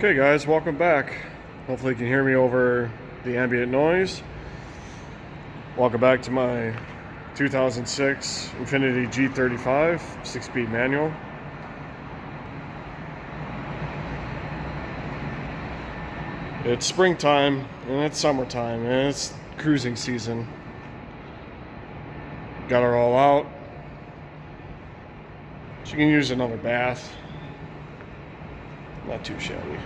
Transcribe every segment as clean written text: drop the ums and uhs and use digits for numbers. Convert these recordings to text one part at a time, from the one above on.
Okay guys, welcome back. Hopefully you can hear me over the ambient noise. Welcome back to my 2006 Infiniti G35 6-speed manual. It's springtime and it's summertime and it's cruising season. Got her all out. She can use another bath. Not too shabby.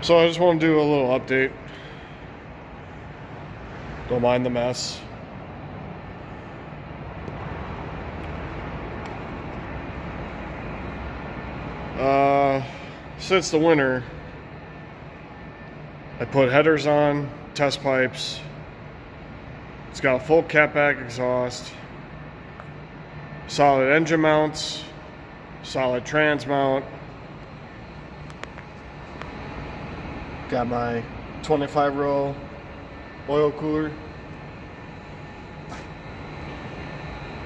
So I just want to do a little update. Don't mind the mess. Since the winter, I put headers on, test pipes. It's got a full catback exhaust, solid engine mounts, solid trans mount. Got my 25-row oil cooler,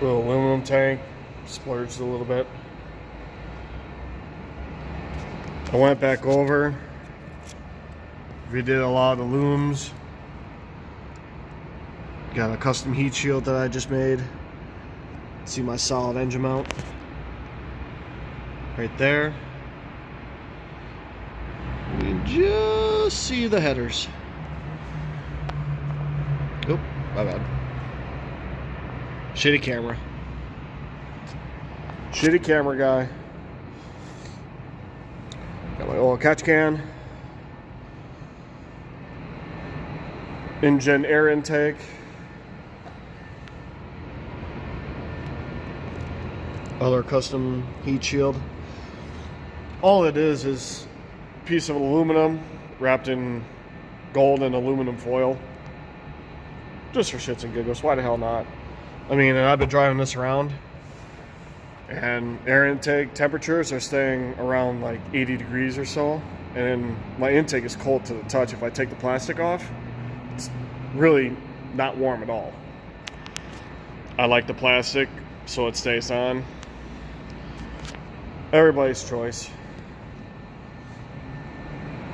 little aluminum tank, splurged a little bit. I went back over, redid a lot of the looms. Got a custom heat shield that I just made. See my solid engine mount right there. You can just see the headers. Oop, my bad. Shitty camera. Shitty camera guy. Got my oil catch can. Injen air intake. Other custom heat shield. All it is a piece of aluminum wrapped in gold and aluminum foil. Just for shits and giggles. Why the hell not? I mean, I've been driving this around and air intake temperatures are staying around like 80 degrees or so, and my intake is cold to the touch. If I take the plastic off, it's really not warm at all. I like the plastic so it stays on. Everybody's choice.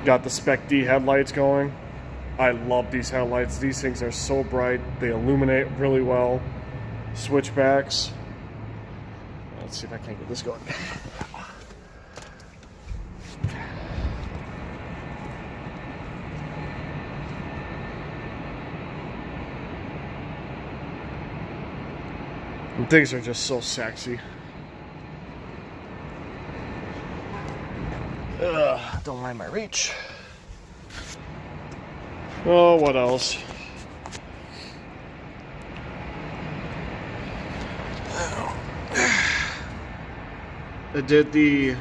Got the Spec D headlights going. I love these headlights. These things are so bright. They illuminate really well. Switchbacks. Let's see if I can't get this going. And things are just so sexy. Don't mind my reach. Oh, what else? I did the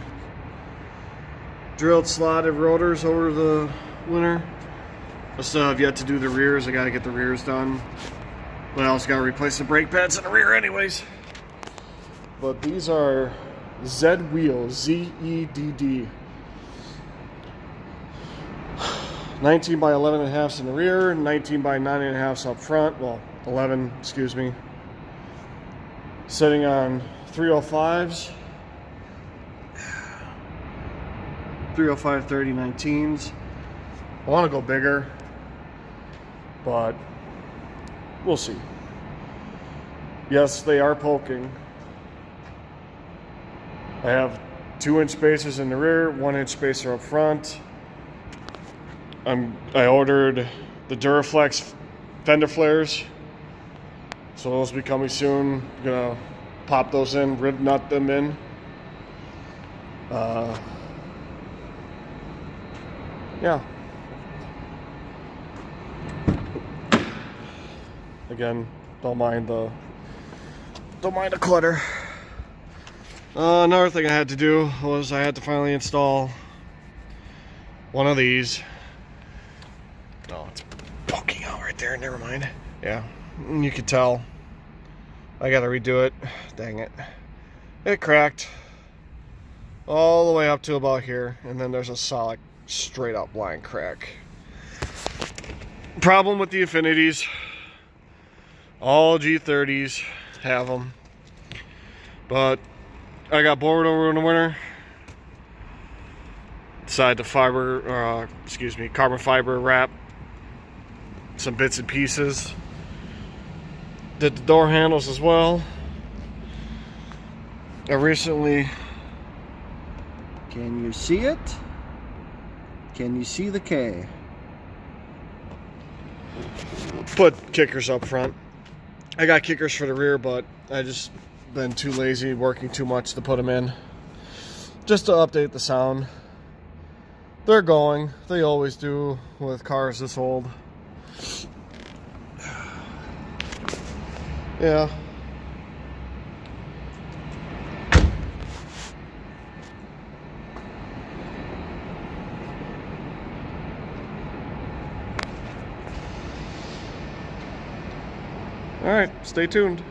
drilled slotted rotors over the winter. I still have yet to do the rears. I gotta get the rears done. But I also gotta replace the brake pads in the rear anyways. But these are Z wheels, Z-E-D-D. 19 by 11.5 in the rear, 19 by 9.5 up front. Well, 11, excuse me. Sitting on 305s. 305 3019s. I want to go bigger, but we'll see. Yes, they are poking. I have 2-inch spacers in the rear, 1-inch spacer up front. I ordered the Duraflex fender flares, so those will be coming soon. I'm gonna pop those in, rib nut them in. Yeah. Again, don't mind the clutter. Another thing I had to do was I had to finally install one of these. Oh, it's poking out right there. Never mind. Yeah, you could tell. I gotta redo it. Dang it. It cracked all the way up to about here, and then there's a solid straight up line crack. Problem with the Infinitis, all G30s, have them. But I got bored over in the winter. Decided to carbon fiber wrap some bits and pieces. Did the door handles as well. I recently... Can you see it? Can you see the K? Put kickers up front. I got kickers for the rear, but I just been too lazy, working too much to put them in. Just to update the sound. They're going. They always do with cars this old. Yeah. All right, stay tuned.